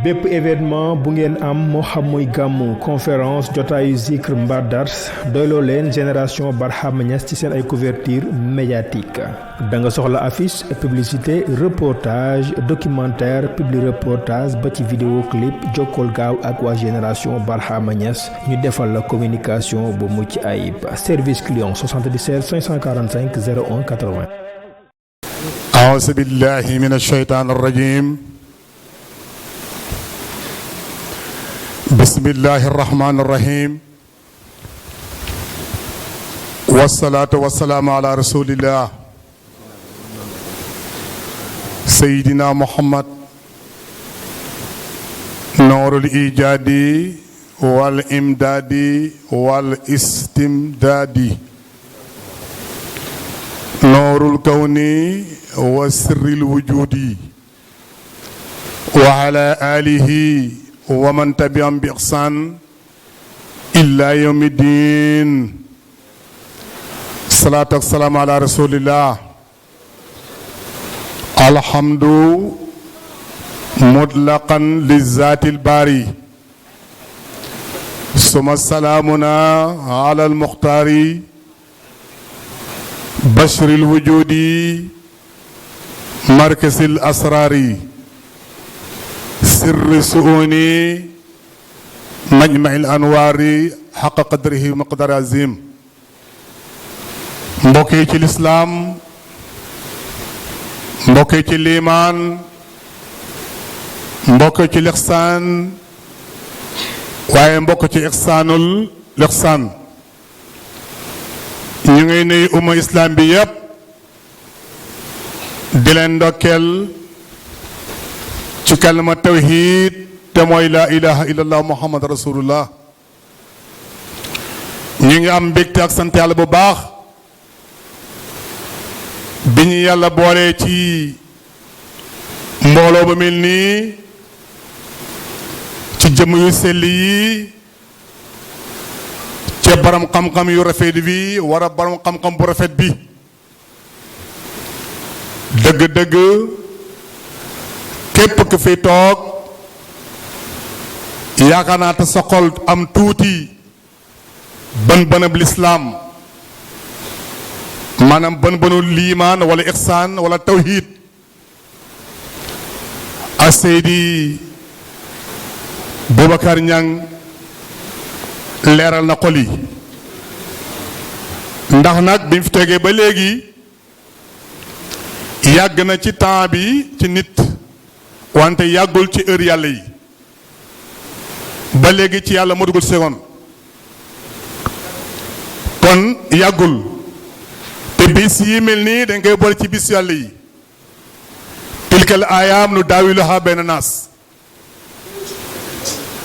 bépp événement bu ngeen am moo xam muy gàmmu conférence jotaayu zikr mbaa dars doyloo leen génération Barhama Niass ci seen ay couverture médiatique da nga soxla affiche publicité reportage documentaire publi reportage ba ci vidéo clip jokkool gaaw ak waa génération Barhama Niass ñu defal la communication bu mucc ayib service client 77 545 01 80. أعوذ بالله من الشيطان الرجيم بسم الله الرحمن الرحيم والصلاة والسلام على رسول الله سيدنا محمد نور الإيجاد والإمداد والاستمداد نور الكون وسر الوجود وعلى آله ومن تبعهم بإحسان إلى يوم الدين الصلاة والسلام على رسول الله الحمد مطلقا للذات الباري ثم سلامنا على المختار بشر الوجود مركز الأسرار سر سؤوني مجمع الأنوار حق قدره ومقدار عظيم mbokk ci lislaam mbokk ci liimaan mbokk ci lixsaan waaye mbokk ci ixsaanul lixsaan ñu ngi nuyu umma islam bi yépp di leen ndokkeel ci kalma tawhid te mooy laa ilaha illallah muhammad rasulullah ñu ngi am mbégte ak sant yàlla bu baax bi ñu yàlla boole ci mbooloo ba mel nii ci jëmm yu sell yi ca borom xam-xam yu rafet bi wara borom xam-xam bu rafet bi dëgg-dëgg képp ku fi toog yaakaar naa te sa xol am tuuti bën-bënab lislaam maanaam bën-bënu liimaan wala ixsaan wala tawhid a Seydi Boubacar Niang leeral na xol yi ndax nag bi mu fi tegee ba léegi yàgg na ci temps bi ci nit wante yàggul ci heure yàlla yi ba léegi ci yàlla moo dugul seconde kon yàggul te bis yi mel nii dañ koy boole ci bis yàlla yi tilkal ayaam nu daawiluha bayna naas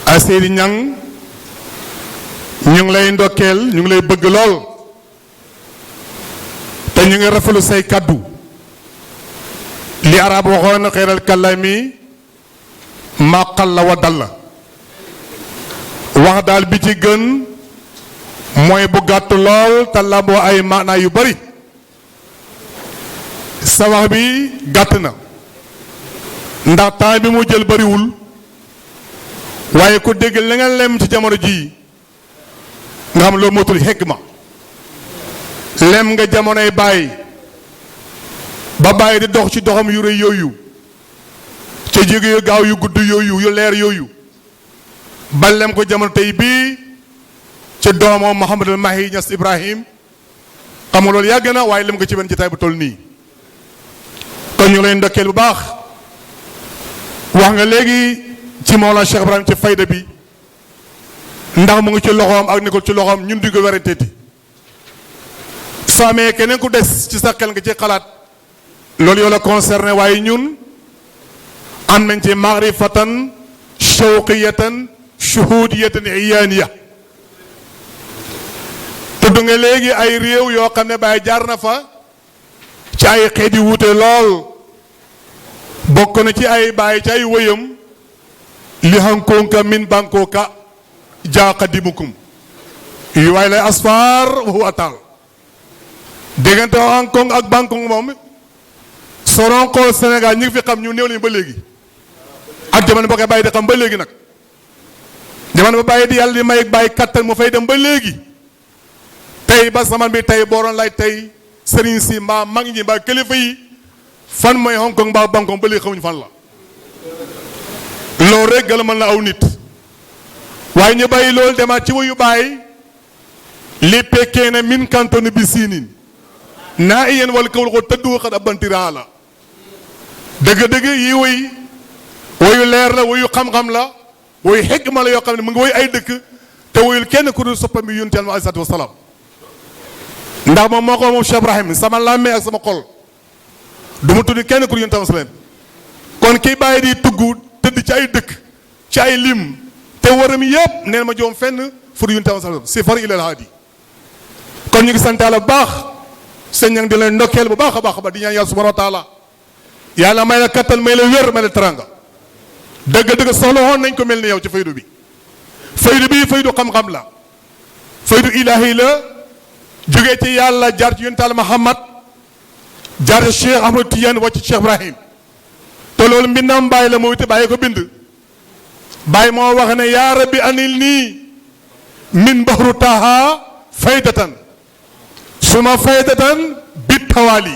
a Seydi Niang ñu ngi lay ndokkeel ñu ngi lay bëgg lool te ñu ngi rafetlu say kaddu li arab waxoon xeeral kàllami maa qalla wa dalla wax daal bi ci gën mooy bu gàtt lool te lamboo ay maanaa yu bari sa wax bi gàtt na ndax temps bi mu jël bariwul waaye ku dégg la nga lem ci jamono ji nga xam loo motul hikma lem nga jamonoy bàyyi ba bàyyi di dox ci doxam yu rëy yooyu ca jóge yu gaaw yu gudd yooyu yu leer yooyu ba lem ko jamono tey bii ci doomam Mouhamadul Mahi Niass Ibrahim xam nga loolu yàgg na waaye lem ko ci benn jotaay bu toll nii kon ñu leen ndokkeel bu baax wax nga léegi ci Mawlana Cheikh Ibrahim ci fayda bi ndax mu ngi ci loxoom ak nekkul ci loxoom ñun di ko weranteeti soo amee keneen ku des ci sa xel nga ci xalaat loolu yow la concerné waaye ñun am nañ ci maarifatan shawqiyatan shuhudiyatan iyaaniya tudd nga léegi ay réew yoo xam ne Baay jaar na fa ci ay xeet yu wuute lool bokk na ci ay Baay ci ay wëyam li hankonka min bankoka jaa qadimukum yu waay lay asfar waxu atal diggante Hong Kong ak Bangkok moom soron ko Sénégal ñi ngi fi xam ñu néew lañu ba léegi ak jamono ba koy bàyyi di xam ba léegi nag jamono ba bàyyi di yàlla di may bàyyi kattan mu fay dem ba léegi tey ba zaman bi tey booroon lay tey sëriñ si mbaa mag ñi mbaa kilifa yi fan mooy Hong Kong mbaa Bangkok ba léegi xamuñu fan la loolu rek gën a mën na aw nit waaye ñu bàyyi loolu demaat ci wuyu bàyyi li pekkee ne min kantone bi siinin naa iyeen wala kawul ko tëddu xat abantira la dëgg-dëgg yi woyu leer la woyu xam-xam la woyu xikma la yoo xam ne mu ngi woyu ay dëkk te woyul kenn ku dul soppam bi yonent Yàlla alayhi salaatu wasalaam ndax moom moo ko moom Cheikh Ibrahim sama làmmee ak sama xol du ma tudd kenn ku dul yonent Yàlla salaam kon kii bàyyi di tugg tëdd ci ay dëkk ci ay lim te waram yëpp neen ma joom fenn fur yonent Yàlla salaam si far ilal haadi kon ñu ngi sant Yàlla bu baax sëñ ñang di leen ndokkeel bu baax a baax di ñaan yàlla subhanahu wa taala yàlla may la kattan may la wér may la teranga dëgg-dëgg soxla woon nañ ko mel ni yow ci faydu bi faydu xam-xam la faydu ilaahi la jógee ci yàlla jaar ci yonent Yàlla Muhammad jaar ci Cheikh Ahmad Tidiane wàcc ci Cheikh Ibrahim te loolu mbindam bàyyi la mooy te bàyyi ko bind bàyyi moo wax ne yaa rabbi anil nii min bahru taha faydatan suma faydatan bit tawaali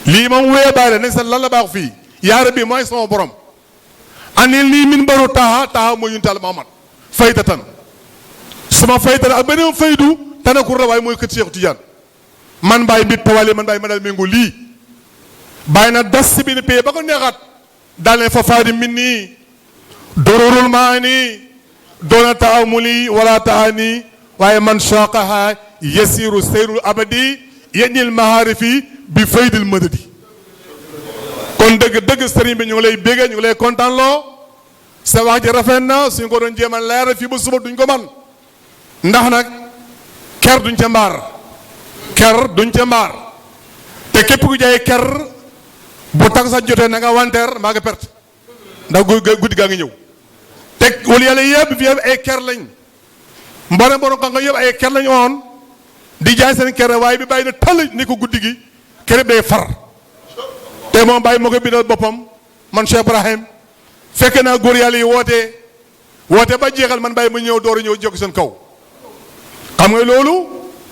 lii moom wéye bàyyi la ne sa lan la baax fii yaa rabbi mooy sama borom anil nii min bahru taha mooy yonent Yàlla Muhammad faydatan suma faydatan ak beneen faydu tanakur la waaye mooy kër Cheikh Tidiane man bàyyi bit tawaali man bàyyi ma daal méngoo lii bàyyi na das si bi ne pay ba ko neexaat daal ne fa faadi min nii dororul maa nii doona taamuli wala taani waaye man shaqaha yasiru seyrul abadi yenil maharifi bi faydil madadi kon dëgg sëriñ bi ñu ngi lay béggee ñu ngi lay kontaan loo sa wax ji rafet na suñ ko doon jéemal leeral fii ba suba duñ ko man ndax nag ker duñ ca mbaar te képp ku jaay ker bu tag sa jotee na nga wanteer maa nga perte ndax guddi gaa ngi ñëw te wala yàlla yëpp fi ay ker lañ mboolem borom xam nga yëpp ay ker lañ woon di jaay seen ker waaye bi bàyyi na tàll ni ko guddi gi ker day far te moom bàyyi moo ko bindal boppam man Cheikh Ibrahim fekke naa góor yàlla yi woote ba jeexal man bàyyi ma ñëw door a ñëw jokk seen kaw xam nga loolu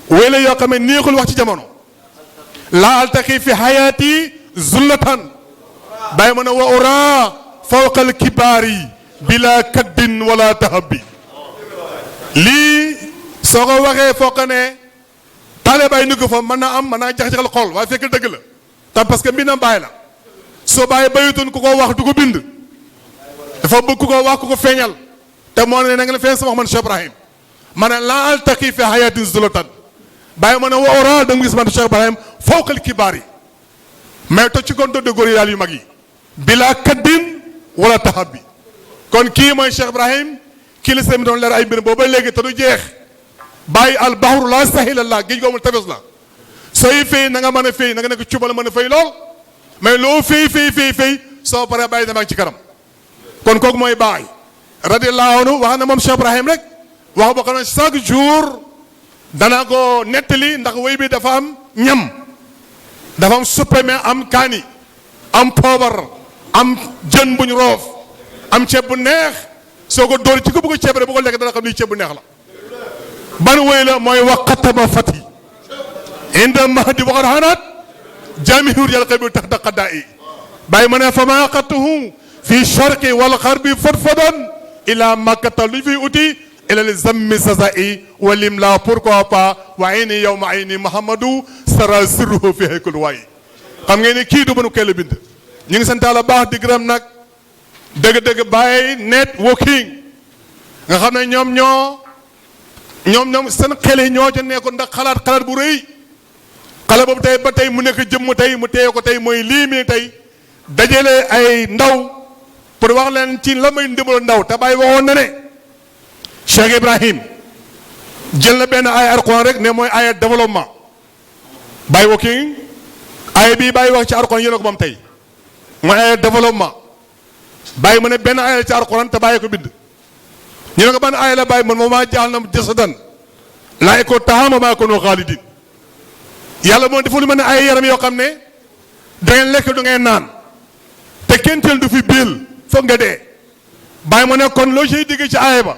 wéy la yoo xam ne neexul wax ci jamono laa altaqi fi hayaati zullatan bàyyi ma ne wa ura fawqal kibaari bila kaddin wala tahabbi lii soo ko waxee foo ko ne taale bàyyi ni ko fa mën naa am mën naa jax-jaxal xol waaye fekk dëgg la tam parce que mbindam bàyyi la soo bàyyi bayutoon ku ko wax du ko bind dafa bëgg ku ko wax ku ko feeñal te moo ne na nga ne feeñ sama wax man Cheikh Ibrahim ma ne laa altaqi fi hayatin zulatan bàyyi ma ne wa ora da nga gis man Cheikh Ibrahim fawqal kibaar yi mais toj ci kon dodde góor yi daal yu mag yi bila kaddin wala tahabbi kon kii mooy Cheikh Ibrahim kii la seen doon leer ay mbir booba léegi te du jeex bàyyi al bahru la sahilallah géej goomul tefes la sooy fay na nga mën a fay na nga nekk cubal mën a fay lool mais loo fay soo paree bàyyi dama ci kanam kon kooku mooy baay radiyallahu anhu wax na moom Cheikh Ibrahim rek wax boo xam ne chaque jour dana ko nettali ndax wéy bi dafa am ñam dafa am suppeme am kaani am poobar am jën buñ roof am ceeb bu neex soo ko dóor ci ko bëgg ceeb rek bu ko lekk dana xam ni ceeb bu neex la ban wéy la mooy waqatama fati inda mahdi waxat xanaat jamihur yàlla xëy bi tax da xaddaa yi bàyyi ma ne fa ma qatuhu fi sharqi wal xarbi fadfadan ila makkata lu fiy uti ila li zammi sasai walim la pourquoi pas wa ayni yawma ayni muhammadu sara sirruhu fi haykul waay xam ngeen ni kii du mënu kee la bind ñu ngi sant Yàlla baax di gërëm nag dëgg-dëgg bàyyi networking nga xam ne ñoom seen xel yi ñoo ca nekkoon ndax xalaat bu rëy xale boobu tey ba tey mu nekk jëmm tey mu téye ko tey mooy lii mi tey dajale ay ndaw pour wax leen ci la may ndimbalu ndaw te bàyyi waxoon na ne Cheikh Ibrahim jël na benn ay Alxuraan rek ne mooy ay développement bàyyi working ay bii bàyyi wax ci Alxuraan yéen a ko moom tey mooy ay développement bàyyi mu ne benn ay ci Alxuraan te bàyyi ko bind ñu ne ko ban ay la bàyyi man moom maa jaaxal na jasadan laay ko taxama maa ko noo xaalidin yàlla moom dafa lu mel ne ay yaram yoo xam ne da ngeen lekk du ngeen naan te kenn teel du fi biil foog nga dee bàyyi mu ne kon loo ciy digg ci aaya ba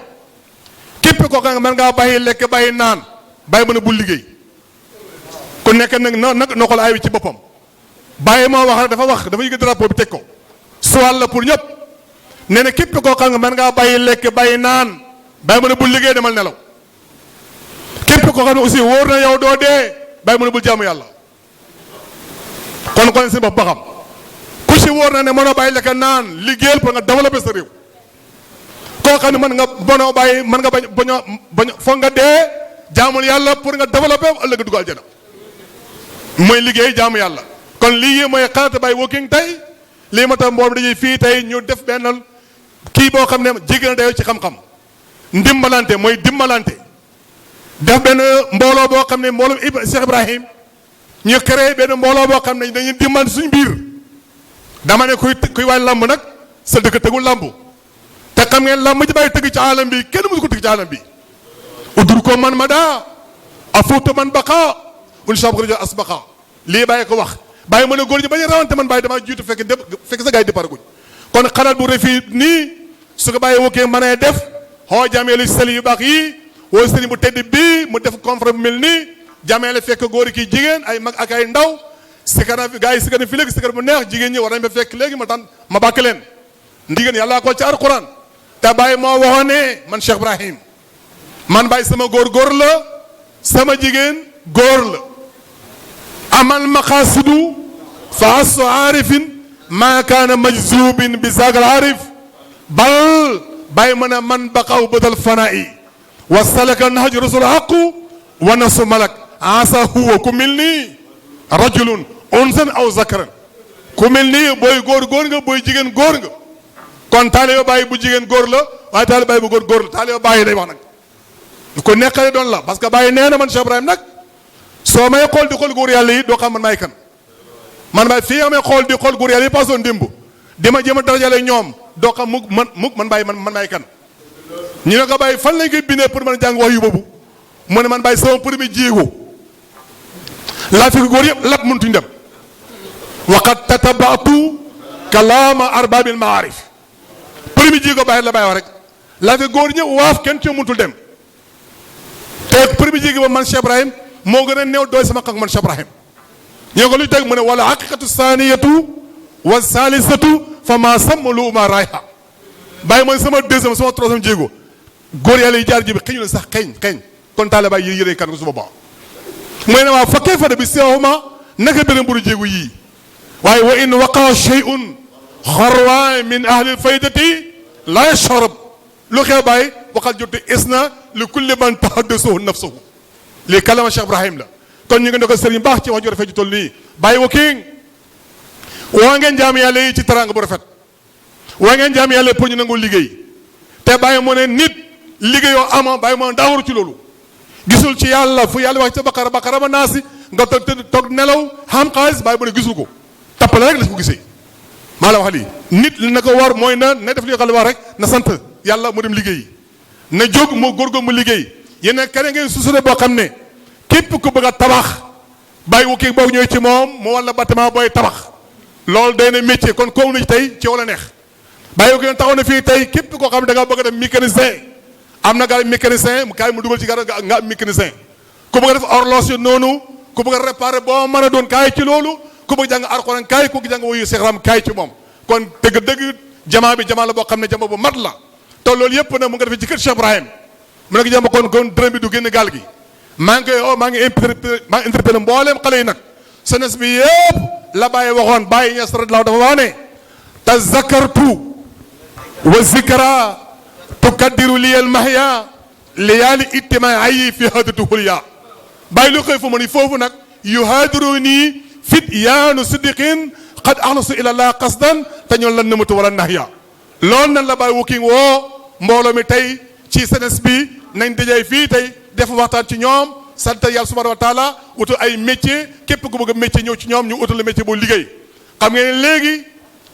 képp koo xam ne mën ngaa bàyyi lekk bàyyi naan bàyyi mu ne bul liggéey ku nekk nag na xool aaya bi ci boppam bàyyi moo wax dafa yëg drapeau bi teg ko suwal la pour ñëpp nee na képp koo xam ne mën ngaa bàyyi lekk bàyyi naan bàyyi mu ne bul liggéey demal nelaw képp koo xam ne aussi wóor na yow doo dee bàyyi mu ne bul jaamu yàlla kon seen bopp ba xam ku si wóor na ne mënoo bàyyi lekk naan liggéeyal pour nga développer sa réew koo xam ne mën nga mënoo bàyyi mën nga bañ foog nga dee jaamul yàlla pour nga développer ëllëg dugg aljana mooy liggéey jaamu yàlla kon lii mooy xalaat bàyyi working tey lii ma tax mbooloo dañuy fii tey ñu def benn kii boo xam ne jigéen dayoo ci xam-xam ndimbalante mooy dimbalante def benn mbooloo boo xam ne mbooloo Cheikh Ibrahim ñu créé benn mbooloo boo xam ne dañuy dimbalante suñu biir dama ne kuy waay lamb nag sa dëkk tëggul lamb te xam ngeen lamb ji bàyyi tëgg ci alam bi kenn mësu ko tëgg ci alam bi udur ko man ma daa afuuta man baqa un chabre asbaqa lii bàyyi ko wax bàyyi mën a góor ñi bañ a rawante man bàyyi damaa jiitu fekk sa gars yi départ guñ kon xalaat bu refi nii su ko bàyyi wokkee mën a def xoo jameelu seli yu baax yi woo sëriñ bu tedd bii mu def conférence bu mel nii jameele fekk góor kii jigéen ay mag ak ay ndaw sikana gars yi sikana fi léegi sikana bu neex jigéen ñi war nañ fa fekk léegi ma bàkk leen ndigéen yàllaa ko ci alquran te bàyyi moo waxoon ne man Cheikh Ibrahim man bàyyi sama góor la sama jigéen góor la amal maqasidu fa asu aarifin maa kaana majzubin bi zaagal aarif bal bàyyi mën a man baqaw badal fanaa'i wa salaka nahju rasul haqu wa nafsu malak asa huwa ku mel nii rajulun unsan aw zakaran ku mel nii booy góor nga booy jigéen góor nga kon taaliba bàyyi bu jigéen góor la waaye taaliba bàyyi bu góor la taaliba bàyyi lay wax nag ko nekkale doon la parce que bàyyi nee na man Cheikh Ibrahim nag soo may xool di xool góor yàlla yi doo xam man maay kan man bàyyi fii amee xool di xool góor yàlla yi pasoon dimb di ma jéem a darajale ñoom doo xam man bàyyi man maay kan ñu ne ko bàyyi fan lañ koy bindee pour mën a jàng wax yu boobu mu ne man bàyyi sama premier jéego laa fi góor yëpp lap mënutuñ dem waqad tatabaatu kalaama arbaabil maarif premier jéego bàyyi la bàyyi wax rek laa fi góor ñëpp waaf kenn ci mënutul dem te premier jéego ba man Cheikh Ibrahim moo gën a néew doy sama xam man Cheikh Ibrahim ñoo ko luy teg mu ne wala haqiqatu saniyatu wa salisatu fa ma sàmm lu ma raayha bàyyi mooy sama deuxième sama troisième jéego góor yàlla yi jaar ji bi xëy na sax xeeñ kon taale bàyyi yëre kan ko su boobaa mooy ne waa fa kayfa bi seexuma naka beneen mburu jéego yii waaye wa in waqa shay'un xarwa min ahli faydati la yashrab lu xew bàyyi waxal jotti isna li kulli man tahaddasahu nafsuhu lii kalama Cheikh Ibrahim la kon ñu ngi ne ko sëriñ baax ci wax ju rafet ju toll nii bàyyi wa kii waa ngeen jaam yàlla yi ci teraanga bu rafet waa ngeen jaam yàlla pour ñu nangu liggéey te bàyyi moo ne nit liggéeyoo ama bàyyi moo daawuru ci loolu gisul ci yàlla fu yàlla wax ca baqara ba naasi nga toog nelaw xam xaalis bàyyi mu ne gisul ko tappale rek la ko gisee maa la wax lii nit li na ko war mooy na def li nga wax rek na sant yàlla mu dem liggéey na jóg moo góorgóor mu liggéey yéen keneen ngeen susure boo xam ne képp ku bëgg a tabax bàyyi wu kii boobu ñëwee ci moom mu wala bâtiment booy tabax loolu day na métier kon koomu na ci tey ci wala neex bàyyi wu kii taxaw na fii tey képp koo xam ne da ngaa bëgg a def mécanicien am na gaa mécanicien mu kaay mu dugal ci gara nga am mécanicien ku bëgg a def horloge noonu ku bëgg a réparer boo mën a doon kaay ci loolu ku bëgg jàng Alxuraan kaay ku bëgg jàng wuyu Seex Ram kaay ci moom kon dëgg-dëgg jamaa bi jamaa la boo xam ne jamaa bu mat la te loolu yëpp nag mu nga defee ci kër Cheikh Ibrahim mu nekk jàmm kon dërëm bi du génn gaal gi maa ngi koy maa ngi interpellé mbooleem xale yi nag senes bi yëpp la bàyyi waxoon bàyyi ñes radiyallaahu dafa wax ne tazakartu wa zikra tukaddiru liyal mahya liyaali ittimaa ayi fi hadatu hulya bàyyi lu koy fu ma ni foofu nag yuhaadiru nii fit yaanu siddiqin qad axlasu ilallah qasdan te ñoon lan nëmatu wala nahya loolu nan la bàyyi wukking woo mbooloo mi tey ci senes bi nañ dajee fii tey def waxtaan ci ñoom sant yàlla subhanahu wa taala utul ay métier képp ku bëgg a métier ñëw ci ñoom ñu utul la métier boo liggéey xam ngeen ne léegi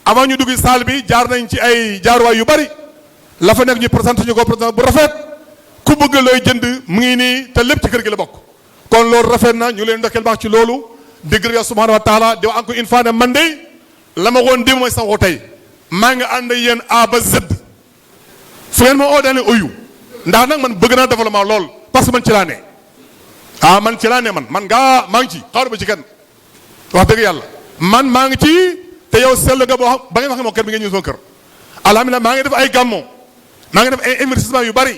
avant ñu dugg salle bi jaar nañ ci ay jaaruwaay yu bari la fa nekk ñu présenté ñu ko présenté bu rafet ku bëgg looy jënd mu ngi nii te lépp ci kër gi la bokk kon loolu rafet na ñu leen ndokkeel baax ci loolu dégg yàlla subhanahu wa taala di wax encore une fois ne man de la ma woon démb mooy sama waxu tey maa ngi ànd yéen A ba Z fu ngeen ma oo daane uyu ndax nag man bëgg naa développement lool parce que man ci laa ne man ci laa ne man ngaa maa ngi ci xaaru ba ci kenn wax dëgg yàlla man maa ngi ci te yow seetlu nga boo ba ngeen wax moo kër bi nga ñëw sama kër alhamdulilah maa ngi def ay gàmmo maa ngi def ay investissement yu bari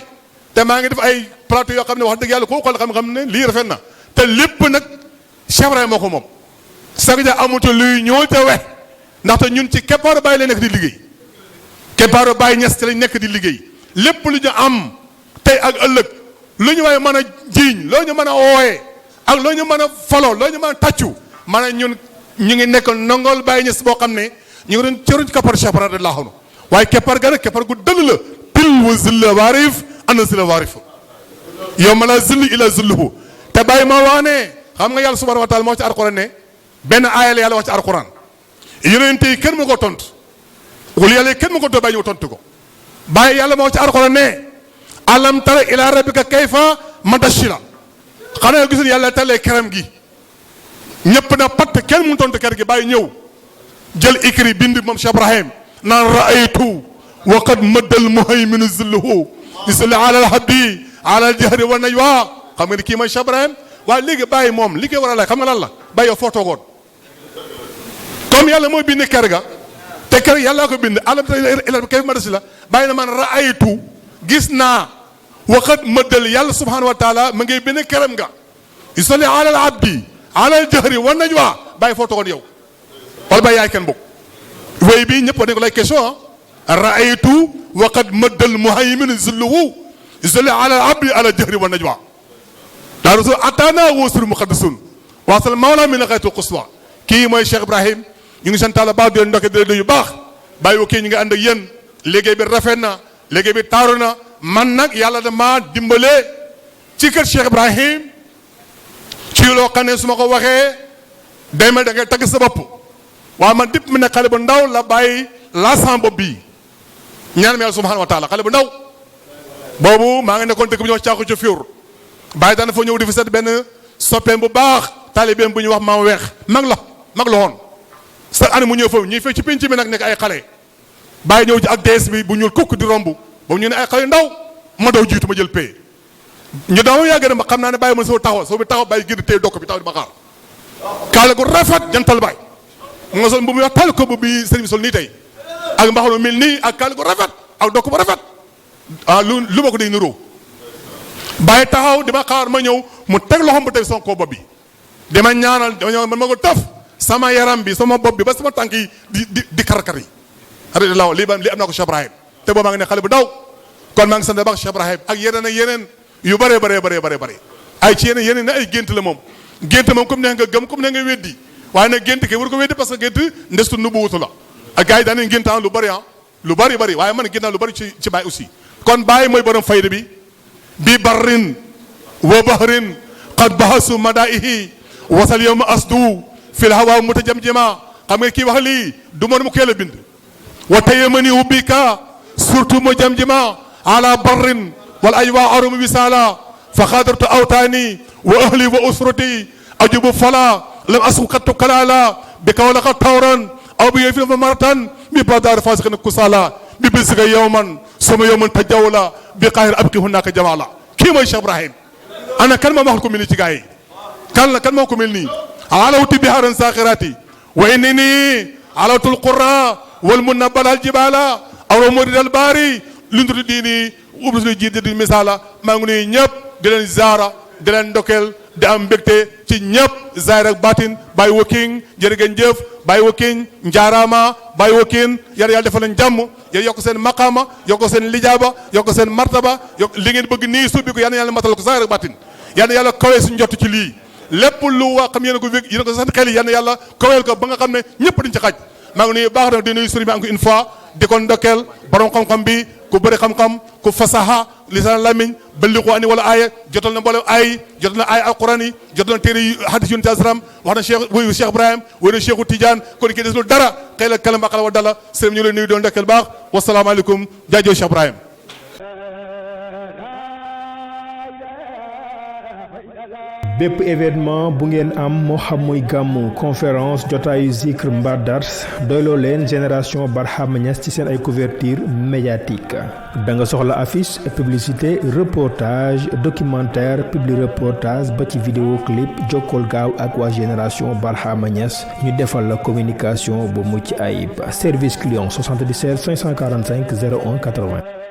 te maa ngi def ay plateau yoo xam ne wax dëgg yàlla koo xool xam-xam ne lii rafet na te lépp nag Cheikh Ibrahima moo ko moom sax ja amatu luy ñëw te we ndaxte ñun ci keppaaru Baay la nekk di liggéey keppaaru Baay Ñas ci lañ nekk di liggéey lépp lu ñu am tey ak ëllëg lu ñu waaye mën a jiiñ loo ñu mën a ooyee ak loo ñu mën a falo loo ñu mën a tàccu maanaam ñun ñu ngi nekk ndongol Baay Ñas boo xam ne ñu ngi doon cëruñ keppaaru Cheikh Ibrahima radiyallaahu anhu waaye keppaar ga nag keppaar gu dëll la pil wa zilla waarif ana zilla waarif yow ma la zilli ila zilluhu te bàyyi ma wax ne xam nga yàlla subhanahu wa taala moo wax ci alquran ne benn aaya la yàlla wax ci alquran yonent yi kenn mu ko tontu wala yàlla kenn mu ko tontu bàyyi ñu tontu ko bàyyi yàlla moo wax ci alquran ne alam tara ila rabbika kayfa madashila xanaa nga gisul yàlla talee keram gi ñëpp na patt kenn mu tontu ker gi bàyyi ñëw jël ikri bind moom Cheikh Ibrahim naan raaytu wa qad maddal muhayminu zilluhu yusalli ala alhabdi ala aljahri wa najwa xam nga ni kii mooy Cheikh Ibrahim waaye léegi bàyyi moom li koy war a lay xam nga lan la bàyyi yow foo toogoon comme yàlla mooy bind ker ga te ker yàllaa ko bind alam tara kayfa madashila bàyyi na man raaytu gis naa wa qad maddal yàlla subhanahu wa taala ma ngay bind keram ga yusalli ala alhabdi ala aljahri wa najwa bàyyi foo toogoon yow wala bàyyi yaay kenn bokk wéy bi ñëpp dañ ko lay question raaytu wa qad maddal muhaymin zilluhu yusalli ala abdi ala jahri wa najwa daa rasul atana wosur muqaddasun waasal mawla min xaytu quswa kii mooy Cheikh Ibrahim ñu ngi sant Yàlla baax di leen ndokke di leen yu baax bàyyi wo kii ñu ngi ànd ak yéen liggéey bi rafet na liggéey bi taaru na man nag yàlla dama dimbale ci kër Cheikh Ibrahim ci loo xam ne su ma ko waxee day mel da ngay tagg sa bopp waaye man dipp mi ne xale bu ndaw la bàyyi laasam bopp bii ñaan ma yàlla subhanahu wa taala xale bu ndaw boobu maa ngi nekkoon dëkk bu ñuy wax caaku ci fiur bàyyi daana fa ñëw di fi seet benn soppeem bu baax taalibeem bu ñuy wax maam weex mag la woon sa année mu ñëw foofu ñuy fekk ci penc bi nag nekk ay xale bàyyi ñëw ci ak dees bi bu ñuul kukk di romb boobu ñu ne ay xale yu ndaw ma daw jiitu ma jël pay ñu dama yàgg na ma xam naa ne bàyyi ma soo taxaw soo bi taxaw bàyyi génn téye dokk bi taxaw di ma xaar kaala gu rafet jantal bàyyi mu nga sol bu muy wax taal ko bu bi sëriñ bi sol nii tey ak mbaxalu mel nii ak kaala gu rafet ak dokk bu rafet lu ma ko day niroo bàyyi taxaw di ma xaar ma ñëw mu teg loxom bu teg son koo bopp bi dama ñaanal dama ñëw man ma ko taf sama yaram bi sama bopp bi ba sama tànk yi di karkar yi alhamdulilah lii am naa ko Cheikh Ibrahim te boo maa ngi ne xale bu ndaw kon maa ngi sant baax Cheikh Ibrahim ak yeneen yu bëree bëri ay ci yeneen ne ay gént la moom gént moom comme ne nga gëm comme ne nga weddi waaye nag gént kay war ko weddi parce que gént ndestu nu bu wutu la ak gars yi daan nañ gént lu bëri lu bëri waaye man gént naa lu bëri ci Baye aussi kon Baye mooy borom fayda bi barrin wa bahrin qad bahasu madaihi wasal yawma asdu fil hawa mutajamjima xam nga kii wax lii du ma ko yàlla bind wa taymani ubbika surtout mujamjima ala barrin wal aywa arum wisala fa xadartu awtaani wa ahli wa usrati ajubu fala lam asku kattu kalala bi kawlaka tawran aw bi yefin fa maratan bi badar fasiqin kusala bi bisika yawman sama yawman tajawla bi qahir abki hunaka jamala kii mooy Cheikh Ibrahim ana kan moo waxal ko mel nii ci gaa yi kan moo ko mel nii alawti biharan saxirati wa innini alawtul qura wal munabal al jibala aw murid al bari lundudi diini ubbisu jiit di misala maa ngi nuyu ñëpp di leen ziara di leen ndokkeel di am mbégte ci ñëpp zaahir ak baatin Baye Woking jërë ngeen jëf Baye Woking njaaraama Baye Woking yàlla defal leen jàmm yéen yokk seen maqaama yokk seen lijaaba yokk seen martaba yokk li ngeen bëgg nii subbi ko yàlla matal ko zaahir ak baatin yàlla kawee suñu jot ci lii lépp lu waa xam yéen a ko wég yéen a ko seen xel yi yàlla kaweel ko ba nga xam ne ñëpp dañ ci xaj maa ngi nuyu baax na di nuyu sëriñ bi encore une fois di ko ndokkeel borom xam-xam bi ku bëri xam-xam ku fasaha lisaan lamiñ balliqu ani wala aaya jotal na mboolem aay jotal na aaya alquran yi jotal na téere yi hadis yunus asram wax na Cheikh Ibrahim woy na Cheikhu Tidiane kon kii desul dara xëy la kalam aqala wa dala sëriñ ñu leen nuyu doon ndokkeel baax wasalaamaaleykum jaajëf Cheikh Ibrahim bépp événement bu ngeen am moo xam muy gàmmu conférence jotaayu zikr mbaa dars doyloo leen génération Barhama Niass ci seen ay couverture médiatique da nga soxla affiche publicité reportage documentaire publi reportage ba ci vidéo clip jokkool gaaw ak waa génération Barhama Niass ñu defal la communication bu mucc ayib service client 77 545 01 80